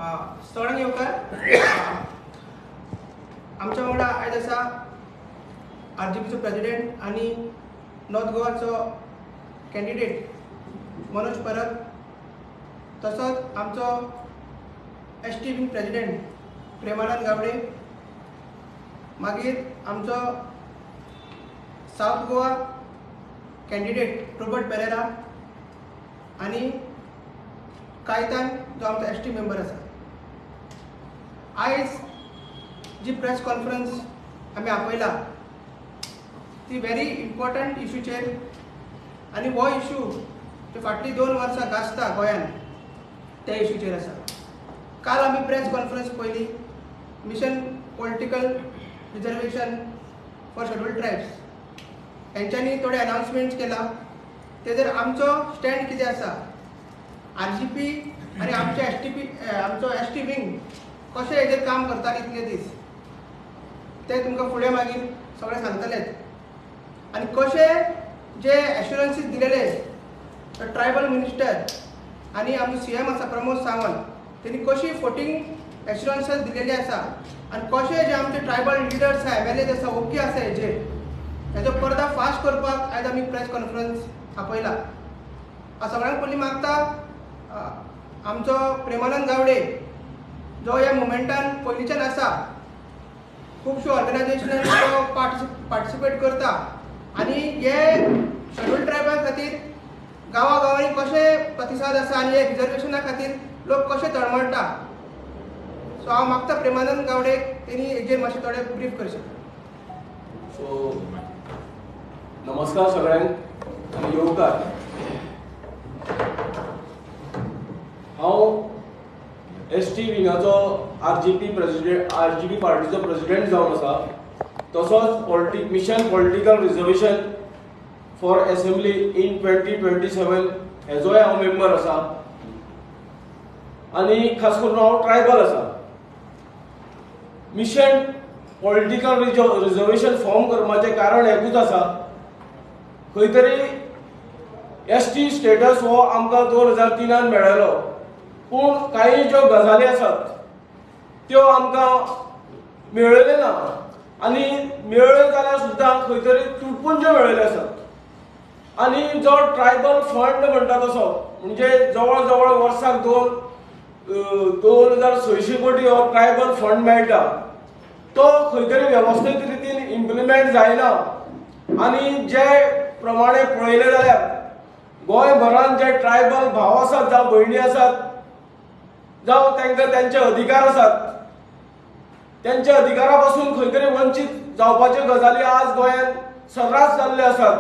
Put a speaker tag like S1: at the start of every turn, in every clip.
S1: सगळ्यांक येवकार आमच्या वांगडा आयज आसा आरजीपीचो प्रेसिडेंट आनी नॉर्थ गोवाचो कॅन्डिडेट मनोज परब, तसोच आमचो ST wing president Premanand Gawde, मागीर आमचो साउथ गोवा कॅन्डिडेट रोबर्ट पेरेरा आनी कायतान जो आमचो एसटी मेंबर आसा. आयज जी प्रेस कॉन्फरन्स आमी आपयला ती व्हेरी इम्पॉर्टंट इशूचेर आनी हो इशू जो फाटली 2 वर्सां गाजता गोंयान त्या इशूचेर आसा. काल आमी प्रेस कॉन्फरन्स पयली mission political reservation for scheduled tribes हेंच्यांनी थोडे अनाउन्समेंट्स केला. तेजेर आमचो स्टँड कितें आसा, आरजीपी आनी आमचो एसटी विंग कशें हेजेर काम करता इतले दीस ते तुमकां फुडें मागीर सगळें सांगतलेच. आनी कशें जे एश्युरन्सीस दिलेले ट्रायबल मिनिस्टर आनी आमचो सीएम आसा प्रमोद सावंत तेणी कशी फोटींग एश्युरन्सीस दिलेली आसा आनी कशें जे आमचे ट्रायबल लिडर्स आसा एमएलएज आसा ओके आसा हेजो पर्दा फास्ट करपाक आयज आमी प्रेस कॉन्फरन्स आपयला. सगळ्यांक पयलीं मागता आमचो प्रेमानंद गावडे जो ह्या मुवमेंटान पयलींच्यान आसा, खुबश्यो ऑर्गनायजेशनांनी तो पार्टिसिपेट करता आनी हे शेड्यूल्ड ट्रायबा खातीर गांवांनी कशें प्रतिसाद आसा आनी हे रिजर्वेशना खातीर लोक कशें तळमळटा. सो हांव मागता प्रेमानंद गावडेक तेणी हेजेर मातशें थोडें ब्रीफ करचें.
S2: सो नमस्कार सगळ्यांक आनी येवकार. हांव एसटी विंगाचो आरजीपी पार्टीचो प्रेसिडेंट जावन आसा. तसोच mission political reservation for assembly in 2027 हेजोय हांव मेंबर आसा आनी खास करून हांव ट्रायबल आसा. मिशन पॉलिटिकल रिजर्वेशन फॉर्म करपाचें कारण एकूच आसा, खंय तरी एसटी स्टेटस हो आमकां 2003 मेळ्ळेलो, पूण काही ज्यो गजाली आसात त्यो आमकां मेळ्ळ्यो ना आनी मेळ्ळ्यो जाल्यार सुद्दां खंय तरी तुटपुंज्यो मेळ्ळ्यो आसात. आनी जो ट्रायबल फंड म्हणटा तसो म्हणजे जवळ जवळ वर्साक 2,600 कोटी हो ट्रायबल फंड मेळटा, तो खंय तरी वेवस्थीत रितीन इम्प्लिमेंट जायना. आनी जे प्रमाणे पळयलें जाल्यार गोंयभरांत जे ट्रायबल भाव आसात जावं भयणी आसात जावं तांकां तांचे अधिकार आसात, त्यांच्या अधिकारा पासून खंय तरी वंचीत जावपाच्यो गजाली आज गोंयांत सर्रास जाल्ल्यो आसात.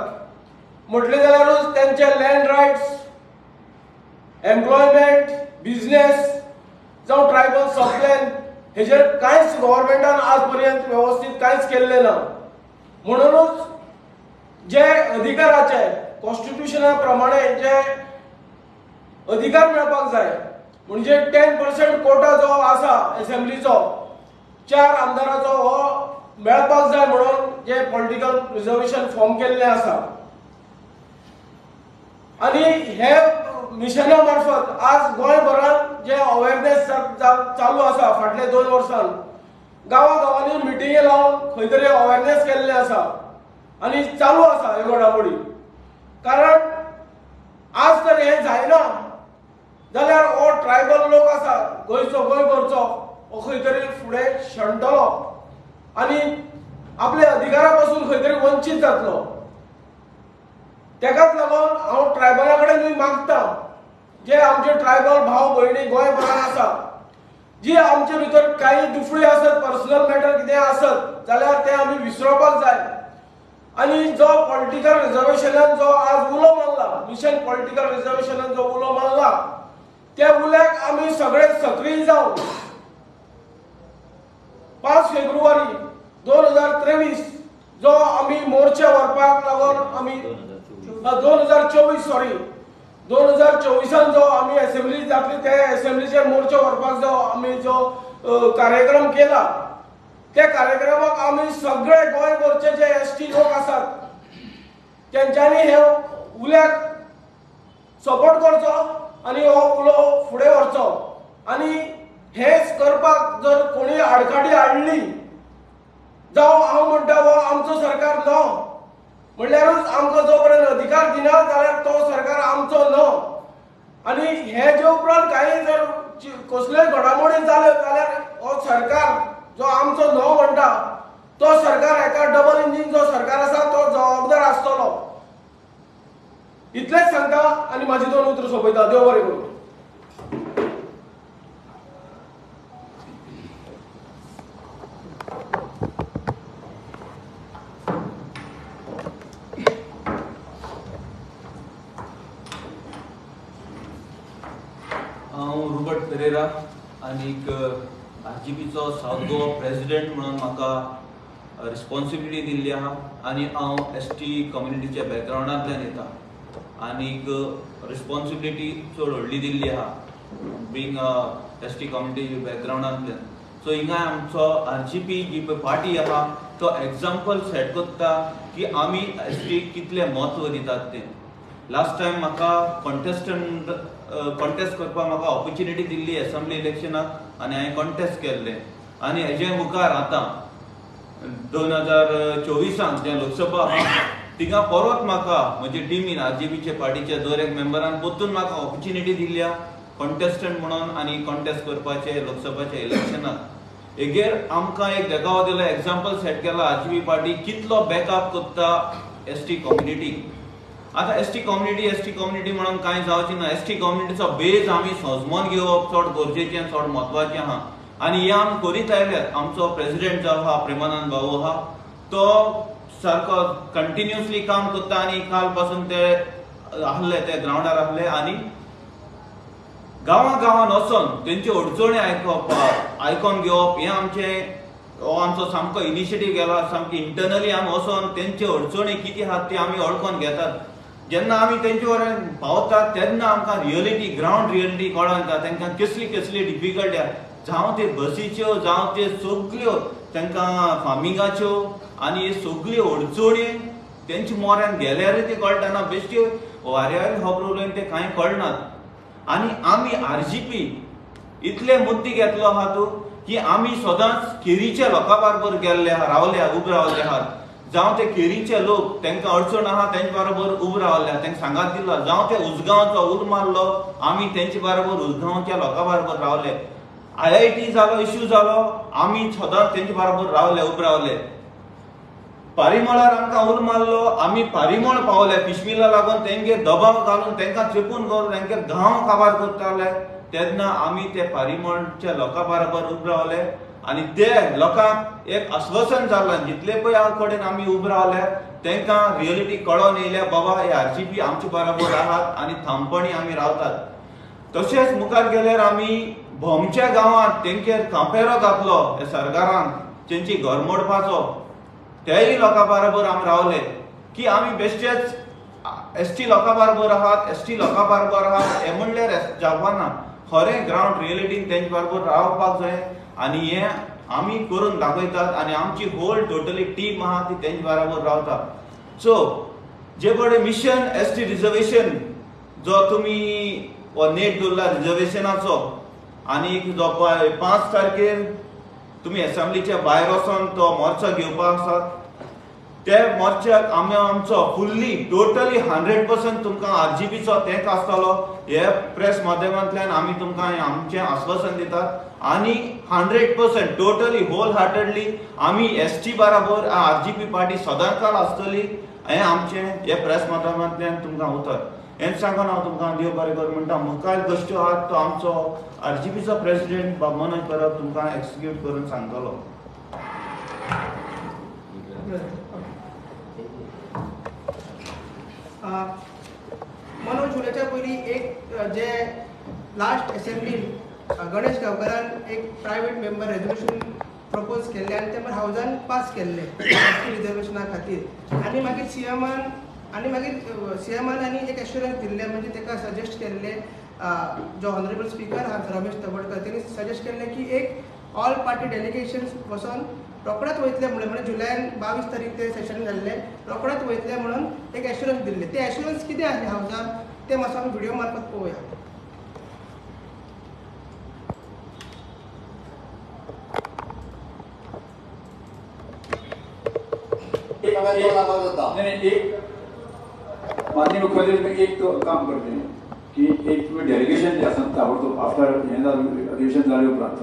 S2: म्हटलें जाल्यारूच त्यांचे लँड रायट्स, एम्प्लॉयमेंट, बिझनेस जावं ट्रायबल सबप्लॅन हेजेर कांयच गव्हर्मेंटान आज पर्यंत वेवस्थीत कांयच केल्लें ना. म्हणूनच जे अधिकाराचे कॉन्स्टिट्यूशना प्रमाणे जे अधिकार मेळपाक जाय म्हणजे 10% कोटा जो आसा असेंब्लीचो 4 आमदाराचो हो मेळपाक जाय म्हणून जे पॉलिटिकल रिजर्वेशन फॉर्म केल्लें आसा. आनी हे मिशना मार्फत आज गोंयभरांत जे अवेरनेस चालू आसा फाटले 2 वर्सांन गांवांनी मिटिंगे लावन खंय तरी अवेरनेस केल्लें आसा आनी चालू आसा ह्यो घडामोडी. कारण आज तर हें जायना जाल्यार हो ट्रायबल लोक आसा गोंयभरचो हो खंय तरी फुडें शणटलो आनी आपल्या अधिकारा पासून खंय तरी वंचीत जातलो. तेकाच लागून हांव ट्रायबला कडेन मागता जे आमचे ट्रायबल भाव भयणी गोंयभरांत आसा, जी आमचे भितर काही दुफळी आसत, पर्सनल मॅटर कितें आसत जाल्यार ते आमी विसरपाक जाय. आनी जो पॉलिटिकल रिजर्वेशनान जो आज उलो मारला, मिशन पॉलिटिकल रिजर्वेशनान जो उलो मारला त्या उल्याक आमी सगळे सक्रीय जावन 5 फेब्रुवारी 2023 जो आमी मोर्चा व्हरपाक लागून आमी 2024 जो आमी असेंब्ली जातली त्या असेंब्लीचेर मोर्चा व्हरपाक जो आमी जो कार्यक्रम केला त्या कार्यक्रमाक आमी सगळे गोंयभरचे जे एसटी लोक आसात त्यांच्यानी हे उल्याक सपोर्ट करचो आनी हो उलो फुडें व्हरचो. आनी हेच करपाक जर कोणी आडकाठी हाडली जावं हांव म्हणटा हो आमचो सरकार न्हय म्हणल्यारूच आमकां जो पर्यंत अधिकार दिना जाल्यार तो सरकार आमचो न्हय। आनी हे जे उपरांत काही जर कसल्योय घडामोडी जाल्यो जाल्यार हो सरकार जो आमचो न्हय म्हणटा तो सरकार हेका डबल इंजीन जो सरकार आसा तो जबाबदार आसतलो। इतलेंच सांगता आनी म्हाजी 2 उतरां सोंपयता। देव बरें करूं।
S3: हांव रोबर्ट पेरेरा आनीक आरजीपीचो सावथ गोवा प्रेसिडेंट म्हणून म्हाका रिस्पॉन्सिबिलिटी दिल्ली आहा आनी हांव एसटी कम्युनिटीच्या बॅकग्रावंडांतल्यान येता आनीक रिस्पॉन्सिबिलिटी चड व्हडली दिल्ली आहा बींग एसटी कम्युनिटी बॅकग्रावंडांतल्यान। सो हिंगा आमचो आरजीपी जी पळय पार्टी आहा तो एग्जाम्पल सेट करता की आमी एसटीक कितलें म्हत्व दितात तें। लास्ट टायम म्हाका कॉन्टेस्ट करपाक म्हाका ऑपॉर्च्युनिटी दिल्ली असेंब्ली इलेक्शनाक आनी हांवें कॉन्टेस्ट केल्लें आनी हेजे मुखार आतां 2024 जे लोकसभा थिंगा परत म्हाका म्हजे टिमीन आरजीपीचे पार्टीच्या दर एक मेंबरान परतून म्हाका ऑपॉर्च्युनिटी दिल्या कॉन्टेस्टंट म्हणून आनी कॉन्टेस्ट करपाचे लोकसभाच्या इलेक्शनाक। हेजेर आमकां एक देखावो दिलो एग्जाम्पल सेट केला आरजीपी पार्टी कितलो बॅकअप करता एसटी कम्युनिटीक। आता एसटी कम्युनिटी म्हणून कांय जावची ना। एसटी कम्युनिटीचो बेज आमी समजून घेवप चड गरजेचें चड म्हत्वाचें आहा आनी हे आमी करीत आयल्यात। आमचो प्रेसिडेंट जो आहा प्रेमानंद भाऊ आहा तो सारको कंटिन्युअसली काम करता आनी काल पासून ते आहले ते ग्राउंडार आहले आनी गांवांत वचून तेंची अडचणी आयकून घेवप हे आमचो सामको इनिशिएटीव गेला। सामकी इंटरनली आमी वचून तेंचे अडचणी कितें आहात ते आमी वळखून घेतात। जेन्ना आमी तेंचे वरेन पावतात तेन्ना आमकां रियलिटी ग्राउंड रियलिटी कळून येता तांकां कसली डिफिकल्टी आहा जावं ते बसीच्यो जावं ते सगल्यो तांकां फार्मिंगाच्यो आनी हे सगल्यो अडचणी तेंच्या मोऱ्यान गेल्यारूय ते कळटना बेश्टी वाऱ्यार खबरो ते कांय कळनात। आनी आमी आरजीपी इतले मुद्दे घेतलो आहा तूं की आमी सदांच केरीच्या लोकां बरोबर गेल्ले आहा रावले आहा उबे रावले आहात जावं ते केरीचे लोक तांकां अडचण आहा तेंचे बरोबर उबे रावले तांकां सांगात दिला जावं ते उसगांवचो उलो मारलो आमी तेंचे बरोबर उसगांवच्या लोकां बरोबर रावले। IIT जालो इश्यू जालो आमी सदांच तेंचे बरोबर रावले उबे रावले। पारिमळार आमकां उलो मारलो आमी पारिमळ पावले फिशमिला लागून तेंगेर दबाव घालून तांकां चेपून घालून तांचे गांव काबार करताले तेन्ना आमी ते पारिमळच्या लोकां बरोबर उबे रावले आनी ते लोकांक एक आश्वासन जाल्लें जितले पळय कडेन आमी उबे रावले तांकां रियलिटी कळोन येयल्या बाबा हे आरजीपी आमचे बरोबर आहात आनी थांबपणी आमी रावतात। तशेंच मुखार गेल्यार आमी भोमच्या गांवांत तेंचेर कांपेरो घातलो हे सरकारान तेंची घर मोडपाचो तेय लोकां बरोबर आमी रावले की आमी बेश्टेच एसटी लोकां बरोबर आहात हे म्हणल्यार जावपाना। खरें ग्राउंड रियलिटीन तेंचे बरोबर रावपाक जाय आनी हे आमी करून दाखयतात आनी आमची होल टोटली टीम आहा ती तेंचे बरोबर रावता। सो जे पळय मिशन एसटी रिजर्वेशन जो तुमी नेट दवरला रिजर्वेशनाचो आनी जो 5 तारखेर तुमी असेंब्लीच्या भायर वचून तो मोर्चो घेवपाक आसात ते मोर्चाक आमी आमचो फुल्ली टोटली 100% तुमकां आरजीपीचो तेंक आसतलो हे प्रेस माध्यमांतल्यान आमी तुमकां आमचें आश्वासन दितात आनी 100% टोटली होल हार्टेडली आमी एसटी बरोबर आरजीपी पार्टी सदांकाळ आसतली हें आमचें हे प्रेस माध्यमांतल्यान तुमकां उतर हें सांगून हांव तुमकां देव बरें करूं म्हणटा। मुखार गोश्टी आहात तो आमचो आरजीपीचो प्रेसिडेंट बाब मनोज परब तुमकां एक्सिक्यूट करून सांगतलो।
S1: मनोज उलयच्या पयलीं एक जे लास्ट असेंब्लीन गणेश गांवकारान एक प्रायवेट मेंबर रेजोल्यूशन प्रपोज केल्लें आनी तें हावजान पास केल्लें रिजर्वेशना खातीर आनी मागीर सीएमान आनी एक एश्युरन्स दिल्लें म्हणजे ताका सजेस्ट केल्लें जो ऑनरेबल स्पीकर हा रमेश तवडकर तेणी सजेस्ट केल्लें की एक ऑल पार्टी डेलिगेशन्स वचून रोखडेच वयतले म्हणजे जुलयान 22 तारीख ते सेशन जाल्लें रोखडेच वयतले म्हणून एक एश्युरन्स दिल्लें। ते एश्युरन्स कितें आसलें हावजान ते मातसो आमी व्हिडिओ मार्फत पळोवया।
S4: नव्यान तो लागू जाता.
S5: नाही एक माननीय मुख्यमंत्री एक तो काम करते की एक तुम्ही डेलिगेशन जे आसा ताबडतोब आफ्टर हे अधिवेशन जाले उपरांत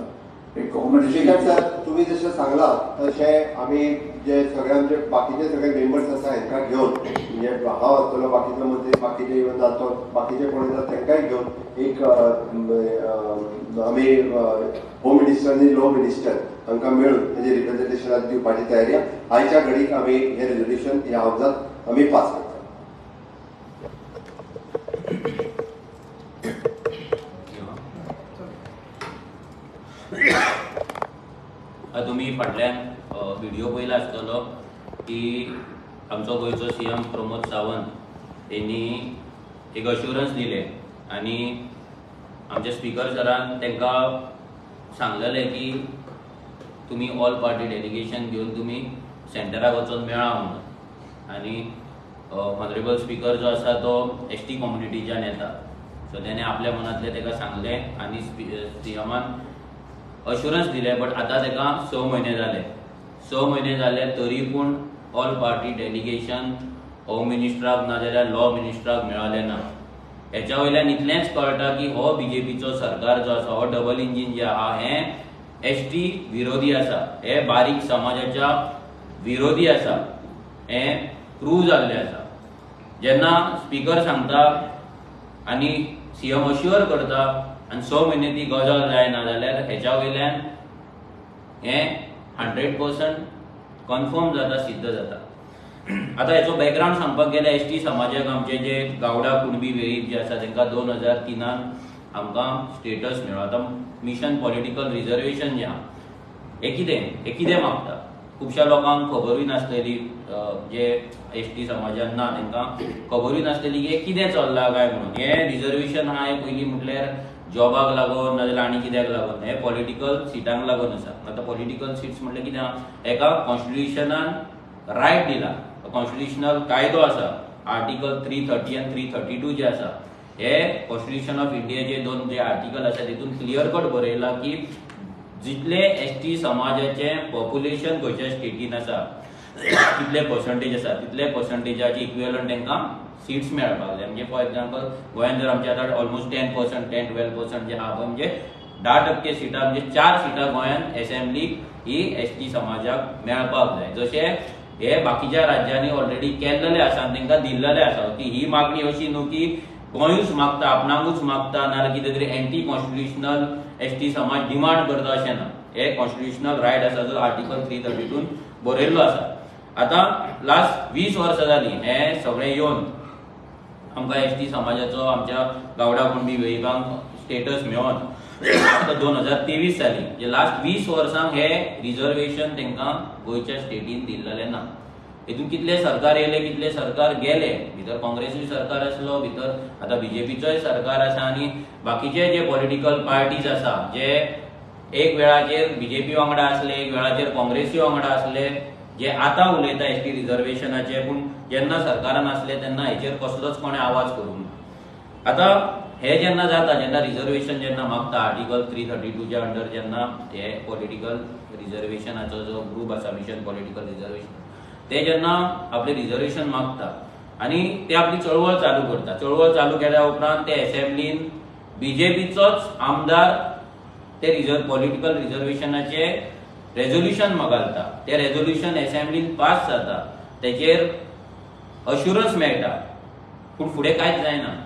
S5: एक
S4: श्रीकांत सर, तुम्ही जसं सांगला तशें आमी जे सगळे आमचे बाकीचे सगळे मेंबर्स आसा हांकां घेवन म्हणजे हांव आसतलो, बाकीचे मंत्री, बाकीचे इवन जातो, बाकीचे कोण येतात तांकांय घेवन एक आमी होम मिनिस्टर आनी लॉ मिनिस्टर हांकां मेळून तेजे रिप्रेझेंटेशन दिवपाची तयारी आहा. आयच्या घडीक आमी हे रेजोल्युशन ह्या हावजात आमी पास करता.
S6: तुम्ही फाटल्यान व्हिडिओ पयला आसतलो की आमचो गोंयचो सीएम प्रमोद सावंत तेणी एक अश्युरन्स दिले आनी आमच्या स्पीकर सरान तांकां सांगलेलें की तुमी ऑल पार्टी डेलिगेशन घेवन तुमी सेंटराक वचून मेळा म्हणून. आनी ऑनरेबल स्पीकर जो आसा तो एसटी कम्युनिटीच्यान येता, सो तेणे आपल्या मनांतलें ताका सांगलें आनी सीएमान अश्युरन्स दिले. बट आतां ताका 6 म्हयने जाले. 6 म्हयने जाले तरी पूण ऑल पार्टी डेलिगेशन होम मिनिस्टराक नाजाल्यार लॉ मिनिस्टराक मेळलें ना. हेच्या वयल्यान इतलेंच कळटा की हो बीजेपीचो सरकार जो आसा, हो डबल इंजीन जे आहा हें एसटी विरोधी आसा, हे बारीक समाजाच्या विरोधी आसा, हें प्रूव जाल्लें आसा. जेन्ना स्पीकर सांगता आनी सीएम अश्युअर करता आनी 6 म्हयने ती गजाल जायना जाल्यार हेच्या वयल्यान हें 100% कन्फर्म जाता, सिद्ध जाता. आतां हेचो बॅकग्रावंड सांगपाक गेल्यार एसटी समाजाक आमचे जे गावडा कुणबी वेळीप जे आसा तांकां 2003 आमकां स्टेटस मेळ्ळो. आतां मिशन पॉलिटिकल रिजर्वेशन जें आहा हें कितें मागता खुबश्या लोकांक खबरूय नासलेली, जे एसटी समाजान ना तांकां खबरूय नासलेली की हें कितें चल्लां काय म्हणून. हें रिजर्वेशन आहा हें पयलीं म्हटल्यार जॉबाक लागून नाजाल्यार आनी कित्याक लागून, हें पॉलिटिकल सिटांक लागून आसा. आतां पॉलिटिकल सिट्स म्हटल्यार कितें आहा, हेका कॉन्स्टिट्युशनान रायट दिला, कॉन्स्टिट्युशनल कायदो आसा. आर्टिकल 330 आनी 332 जे आसा हे कॉन्स्टिट्युशन ऑफ इंडियाचे 2 जे आर्टिकल आसा तितून क्लियर कट बरयला की जितले एसटी समाजाचें पॉप्युलेशन गोंयच्या स्टेटीन आसा कितले पर्संटेज आसा तितले पर्संटेजाची इक्विवलंट तांकां सीट्स मेळपाक जाय. म्हणजे फॉर एग्जाम्पल गोंयांत जर आमचे आतां ऑलमोस्ट 10%, 10-12% जे आहा पळय, म्हणजे 10% सिटां म्हणजे 4 सिटां गोंयांत एसेंब्लीक ही एसटी समाजाक मेळपाक जाय. जशें हे बाकीच्या राज्यांनी ऑलरेडी केल्लेले आसा आनी तांकां दिल्लेले आसा. की ही मागणी अशी न्हू की गोंयूच मागता, आपणाकूच मागता नाल्यार कितें तरी एंटी कॉन्स्टिट्युशनल एसटी समाज डिमांड करता अशें ना. हे कॉन्स्टिट्युशनल रायट आसा जो आर्टिकल 332 बरयल्लो आसा. आतां लास्ट 20 वर्सां जालीं हे सगळें येवन आमकां एसटी समाजाचो आमच्या गावडा कुणबी वेळीपांक स्टेटस मेळोन आतां 2023 जाली. जे लास्ट 20 वर्सांक हे रिजर्वेशन तांकां गोंयच्या स्टेटीन दिल्लेलें ना. हितून कितले सरकार येयले, कितले सरकार गेले, भितर काँग्रेसूय सरकार आसलो, भितर आतां बीजेपीचोय सरकार आसा आनी बाकीचे जे पॉलिटिकल पार्टीज आसा जे एक वेळाचेर बीजेपी वांगडा आसले, एक वेळाचेर काँग्रेसी वांगडा आसले, जे आतां उलयता एसटी रिजर्वेशनाचे, पूण जेन्ना सरकारान आसले तेन्ना हेचेर कसलोच कोणें आवाज करूंक ना. आतां हे जेन्ना जाता, जेन्ना रिजर्वेशन जेन्ना मागता आर्टिकल 332 च्या अंडर जेन्ना हे पॉलिटिकल रिजर्वेशनाचो जो ग्रूप आसा मिशन पॉलिटिकल रिजर्वेशन ते जेन्ना आपले रिजर्वेशन मागता आनी ते आपली चळवळ चालू करता. चळवळ चालू केल्या उपरांत ते एसेंब्लीन बीजेपीचोच आमदार ते पॉलिटिकल रिजर्वेशनाचे रेझोल्युशन मागता. ते रेझोल्युशन एसेंब्लीन पास जाता, तेचेर अश्युरन्स मेळटा, पूण फुडें कांयच जायना.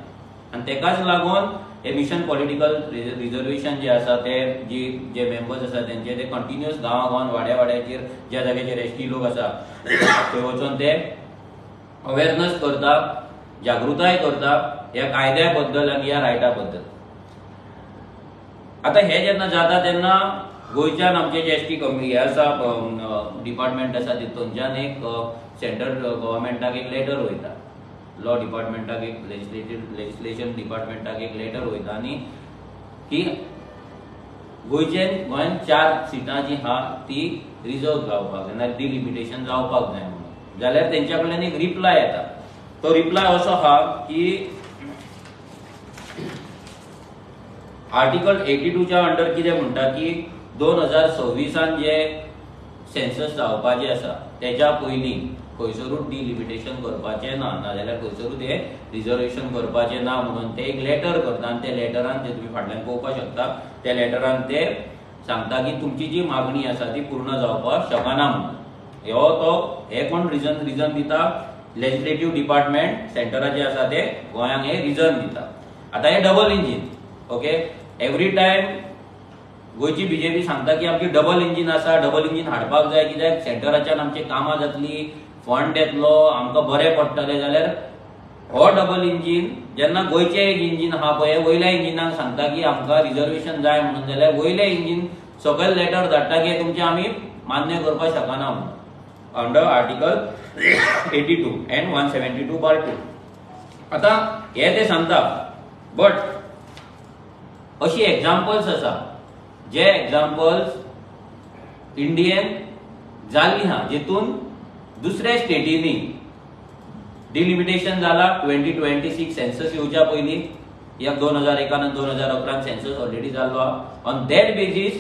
S6: आनी तेकाच लागून हे मिशन पॉलिटिकल रिजर्वेशन जे आसा ते जे मेंबर्स आसा तेंचे ते कंटिन्युअस गांवांत वाड्याचेर ज्या जाग्याचेर एसटी लोक आसा थंय वचून ते अवेरनेस करता, जागृताय करता ह्या कायद्या बद्दल आनी ह्या रायटा बद्दल. आतां हे जेन्ना जाता तेन्ना गोंयच्यान आमचे जे एसटी हे आसा डिपार्टमेंट आसा तितूंच्यान एक सेंट्रल गव्हर्मेंटाक एक लेटर वयता, लॉ डिपार्टमेंटाक एक लेजिस्लेशन डिपार्टमेंटाक एक लेटर वयता आनी की गोंयांत 4 सिटां जी आहा ती रिजर्व जावपाक जाय, नाल्यार डिलिमिटेशन जावपाक जाय म्हणून. जाल्यार तेंच्या कडल्यान एक रिप्लाय येता. तो रिप्लाय असो आहा की आर्टिकल 82 च्या अंडर कितें म्हणटा की 2026 जे सेन्सस जावपाचें आसा तेच्या पयलीं खंयसरूच डिलिमिटेशन करपाचें ना, नाजाल्यार खंयसरूच हे रिजर्वेशन करपाचें ना म्हणून ते एक लेटर करता आनी त्या लेटरान ते तुमी फाटल्यान पळोवपाक शकता. त्या लेटरान ते सांगता की तुमची जी मागणी आसा ती पूर्ण जावपाक शकना म्हणून. हे कोण रिजन दिता? लेजिस्लेटिव्ह डिपार्टमेंट सेंटराचे आसा ते गोंयांक हे रिजन दिता. आतां हे double engine. Okay, every time गोंयची बीजेपी सांगता की आमची डबल इंजीन आसा, डबल इंजीन हाडपाक जाय कित्याक सेंटराच्यान आमची कामां जातली, फंड येतलो, आमकां बरें पडटलें. जाल्यार हो डबल इंजीन जेन्ना गोंयचें एक इंजीन आहा पळय वयल्या इंजिनाक सांगता की आमकां रिजर्वेशन जाय म्हणून, जाल्यार वयलें इंजीन सकयल लेटर धाडटा की तुमचें आमी मान्य करपाक शकना म्हणून अंडर आर्टिकल 82 and 172(2). आतां हे ते सांगता, बट अशी एग्जाम्पल्स आसा जे एग्जाम्पल्स इंडियेन जाल्ली हा, जेतून दुसऱ्या स्टेटींनी डिलिमिटेशन जाला. 2026 सेन्सस येवच्या पयलीं, या 2001 आनी 2011 सेन्सस ऑलरेडी जाल्लो हा. On that basis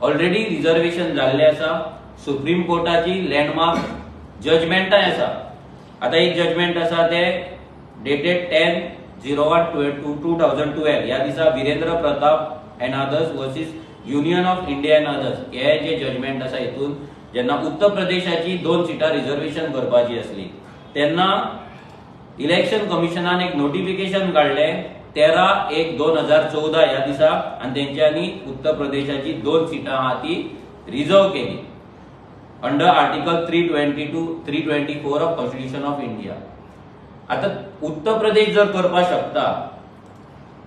S6: already reservation जाल्ले आसा. सुप्रीम कोर्टाची लँडमार्क जजमेंटाय आसा. आतां एक जजमेंट आसा ते डेटेड 10/01/2012 ह्या दिसा Virendra Pratap and others versus union of India and others. हे जे जजमेंट आसा हितून जेन्ना उत्तर प्रदेशाची 2 सिटां रिजर्वेशन करपाची आसली तेन्ना इलेक्शन कमिशनान एक नोटिफिकेशन काढलें 13/1/2014 ह्या दिसा आनी तेंच्यांनी उत्तर प्रदेशाची 2 सिटां आहा ती रिजर्व केली under article 324 of constitution of India. आता उत्तर प्रदेश जर करपाक शकता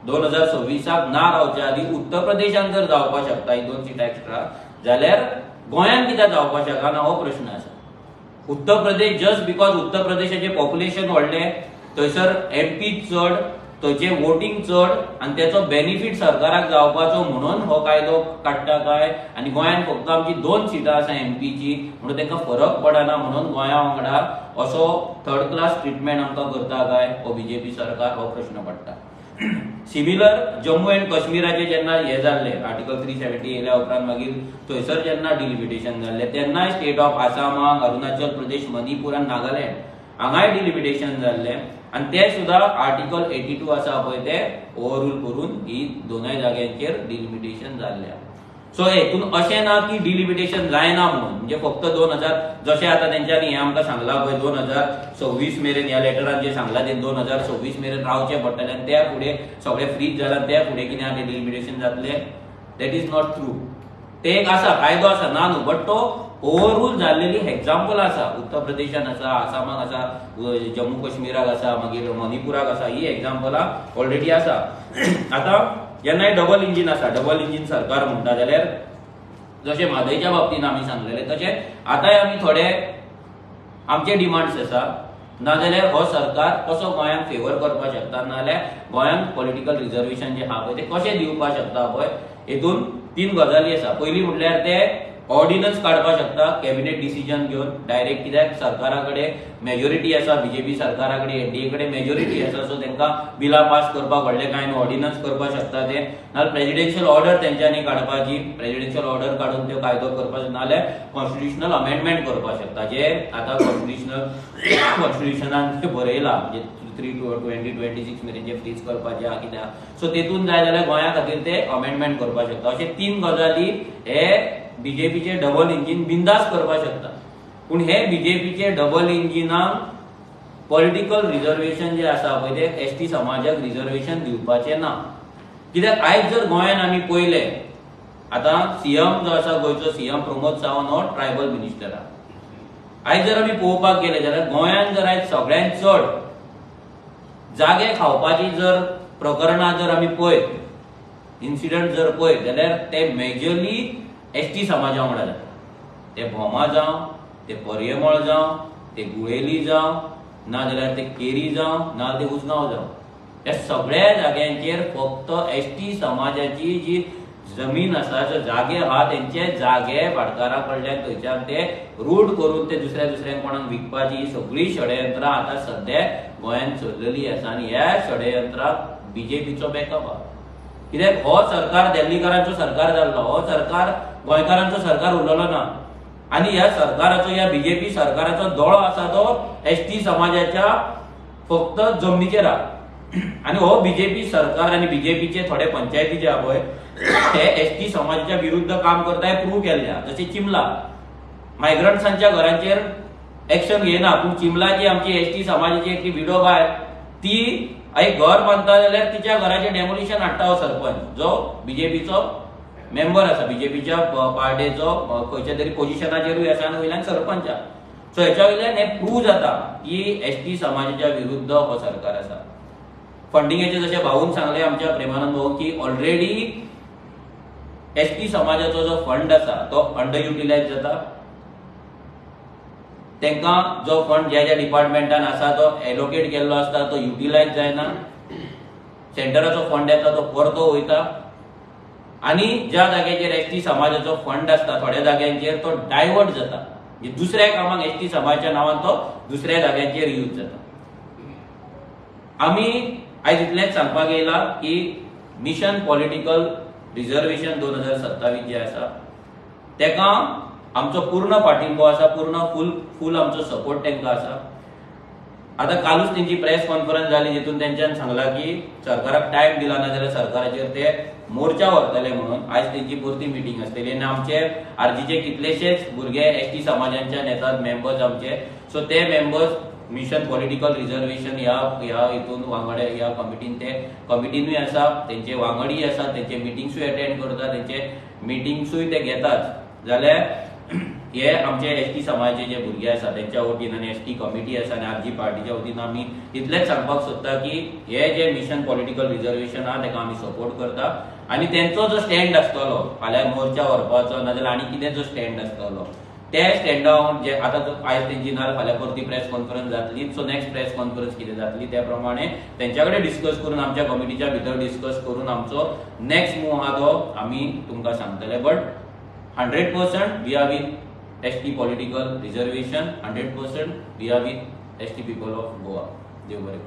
S6: 2026 ना रावच्या आदी उत्तर प्रदेशान जर जावपाक शकता ही 2 सिटां एक्स्ट्रा, जाल्यार गोंयान कित्याक जावपाक शकना हो प्रश्न आसा. उत्तर प्रदेश जस्ट बिकॉज उत्तर प्रदेशाचे पॉप्युलेशन व्हडलें, थंयसर MP चड, थंयचे वोटिंग चड आनी तेचो बेनिफीट सरकाराक जावपाचो म्हणून हो कायदो काडटा काय, आनी गोंयान फक्त आमची 2 सिटां आसा MPची म्हणून तांकां फरक पडना म्हणून गोंया वांगडा असो थर्ड क्लास ट्रिटमेंट आमकां करता काय हो बीजेपी सरकार हो प्रश्न पडटा. सिमिलर जम्मू एंड काश्मीराचे जेन्ना हे जाल्ले आर्टिकल 370 येयल्या उपरांत मागीर थंयसर जेन्ना डिलिमिटेशन जाल्ले तेन्नाय स्टेट ऑफ आसामाक, अरुणाचल प्रदेश, मणिपूर आनी नागालँड हांगाय डिलिमिटेशन जाल्ले आनी ते सुद्धा आर्टिकल 82 आसा पळय ते ओवररूल करून ही दोनूय जाग्यांचेर डिलिमिटेशन जाल्ल्या. सो हेतून अशें ना की डिलिमिटेशन जायना म्हणून, म्हणजे फक्त 2000 जशें आतां तेंच्यांनी हें आमकां सांगलां पळय 2026 मेरेन ह्या लेटरान जे सांगलां ते 2026 मेरेन रावचें पडटलें आनी त्या फुडें सगळें फ्रीज जालां त्या फुडें कितें आहा तें डिलिमिटेशन जातलें. That is not true. ते एक आसा कायदो आसा ना न्हू, बट तो ओवररूल जाल्लेली एग्जाम्पल आसा. उत्तर प्रदेशान आसा, आसामाक आसा, जम्मू काश्मीराक आसा, मागीर मणिपुराक आसा, ही एग्जाम्पलां ऑलरेडी आसा. आतां जेन्ना डबल इंजीन आसा, डबल इंजीन सरकार म्हणटा जाल्यार जशें म्हादयच्या बाबतींत आमी सांगलेले तशें आतांय आमी थोडे आमचे डिमांड्स आसा, नाजाल्यार हो सरकार कसो गोंयांक फेवर करपाक शकता, नाजाल्यार गोंयांक पॉलिटिकल रिजर्वेशन जे आहा पळय ते कशें दिवपाक शकता पळय. हेतून 3 गजाली आसा. पयली म्हटल्यार ते ऑर्डिनन्स काडपाक शकता कॅबिनेट डिसिजन घेवन डायरेक्ट, कित्याक सरकारा कडेन मेजॉरिटी आसा, बीजेपी सरकारा कडेन NDA कडेन मेजॉरिटी आसा, सो तांकां बिलां पास करपाक व्हडलें कांय न्हू, ऑर्डिनन्स करपाक शकता ते. नाल्यार प्रेजिडेन्शियल ऑर्डर तेंच्यांनी काडपाची, प्रेजिडेन्शियल ऑर्डर काडून त्यो कायदो करपाचो, नाल्यार कॉन्स्टिट्युशनल अमेंडमेंट करपाक शकता जे आतां कॉन्स्टिट्युशनान बरयलां, म्हणजे 2026 मेरेन जे फ्रीज करपाचें आहा कितें आहा. सो तेतून जाय जाल्यार गोंया खातीर ते अमेंडमेंट करपाक शकता. अशे 3 गजाली हे बीजेपीचे डबल इंजीन बिंदास करपाक शकता. पूण हे बीजेपीचे डबल इंजिनाक पॉलिटिकल रिजर्वेशन जे आसा पळय ते ST समाजाक रिजर्वेशन दिवपाचें ना. कित्याक आयज जर गोंयान आमी पळयलें, आतां CM जो आसा गोंयचो CM प्रमोद सावंत हो ट्रायबल मिनिस्टर आहा. आयज जर आमी पळोवपाक गेले जाल्यार गोंयान जर आयज सगळ्यांत चड जागे खावपाची जर प्रकरणां जर आमी पळयत, इन्सिडंट जर पळयत जाल्यार ते मेजरली ST समाजा वांगडा जाता. ते भोमा जावं, ते पर्यमळ जावं, ते गुळेली जावं, नाजाल्यार ते केरी जावं, ना ते उजगांव जावं, ह्या सगळ्या जाग्यांचेर फक्त ST समाजाची जी जमीन आसा, जे जागे आहा तेंचे जागे भाटकारा कडल्यान थंयच्यान ते रूट करून ते दुसऱ्या कोणाक विकपाची ही सगळी षडयंत्रां आतां सध्या गोंयांत चल्लेली आसा. आनी ह्या षडयंत्राक बीजेपीचो बॅकअप आहा. कित्याक हो सरकार दिल्लीकारांचो सरकार जाल्लो, हो सरकार गोंयकारांचो सरकार उरलेलो ना. आणि ह्या सरकाराचो, या बीजेपी सरकाराचो दोळो आसा तो एसटी समाजाच्या फक्त जमनीचेर आहा. आणि हो बीजेपी सरकार आणि बीजेपीचे थोडे पंचायती जे आहा पळय ते एसटी समाजाच्या विरुद्ध काम करताय प्रूव्ह केल्ल्या. जसे चिमला मायग्रंट्सांच्या घरांचेर एक्शन घेना, पूण चिमलाची आमची एसटी समाजाची एक विडो बाय ती एक घर बांदता जाल्यार तिच्या घराचे डेमोलिशन हाडटा हो सरपंच, जो बीजेपीचो मेंबर आसा, बीजेपीच्या पार्टीचो खंयच्या तरी पोझिशनाचेरूय आसा आनी वयल्यान सरपंच आहा. सो हेच्या वयल्यान हे प्रूव्ह जाता की एसटी समाजाच्या विरुद्ध हो सरकार आसा. फंडिंगेचे जशे भाऊन सांगले आमच्या प्रेमानंद भाऊ की ऑलरेडी एसटी समाजाचो जो फंड आसा तो अंडर युटिलायज जाता. तांकां जो फंड ज्या ज्या डिपार्टमेंटान आसा तो एलोकेट केल्लो आसता तो युटिलायज जायना. सेंटराचो फंड येता तो परतो वयता आणि ज्या जाग्याचेर एसटी समाजाचो फंड आसता थोड्या जाग्यांचेर तो डायवर्ट जाता. दुसऱ्या कामाक एसटी समाजाच्या नांवान तो दुसऱ्या जाग्यांचेर यूज जाता. आमी आयज इतलेंच सांगपाक येयला की मिशन पॉलिटिकल रिझर्वेशन 2027 जे आसा तेका आमचो पूर्ण पाठिंबो आसा, पूर्ण फूल आमचो सपोर्ट तांकां आसा. आता कालूच त्यांची प्रेस कॉन्फरन्स जाली जितून त्यांच्यान सांगला की सरकाराक टाइम दिला ना जाल्यार सरकाराचेर ते मोर्चा व्हरतले म्हणून. आयज त्यांची परती मिटींग आसतली आनी आमचे आरजीचे कितलेशेच भुरगे एसटी समाजांच्यान येतात मेंबर्स आमचे. सो ते मेंबर्स मिशन पॉलिटिकल रिझर्वेशन ह्या हितून वांगडे ह्या कमिटीनूय आसा, तेंचे वांगडी आसा, तेंचे मिटिंग्सूय अटेंड करतात, तेंचे मिटिंग्सूय ते घेतात. जाल्यार हे आमचे एसटी समाजाचे जे भुरगे आसा त्यांच्या वतीन आनी एसटी कमिटी आसा आनी आरजी पार्टीच्या वतीन आमी इतलेंच सांगपाक सोदता की हे जे मिशन पॉलिटिकल रिझर्वेशन आहा तेका आमी सपोर्ट करता. आनी तेंचो जो स्टँड आसतलो फाल्यां मोर्चा व्हरपाचो नाजाल्यार आनी कितें जो स्टँड आसतलो ते स्टँडार जे आतां आयज तेंची नाल्यार फाल्यां परती प्रेस कॉन्फरन्स जातली. सो नेक्स्ट प्रेस कॉन्फरन्स कितें जातली त्या प्रमाणे तेंच्या कडेन डिस्कस करून आमच्या कमिटीच्या भितर डिस्कस करून आमचो नेक्स्ट मूव आहा तो आमी तुमकां सांगतले. But 100% we are with ST political reservation, 100% we are with ST people of Goa. देव बरें.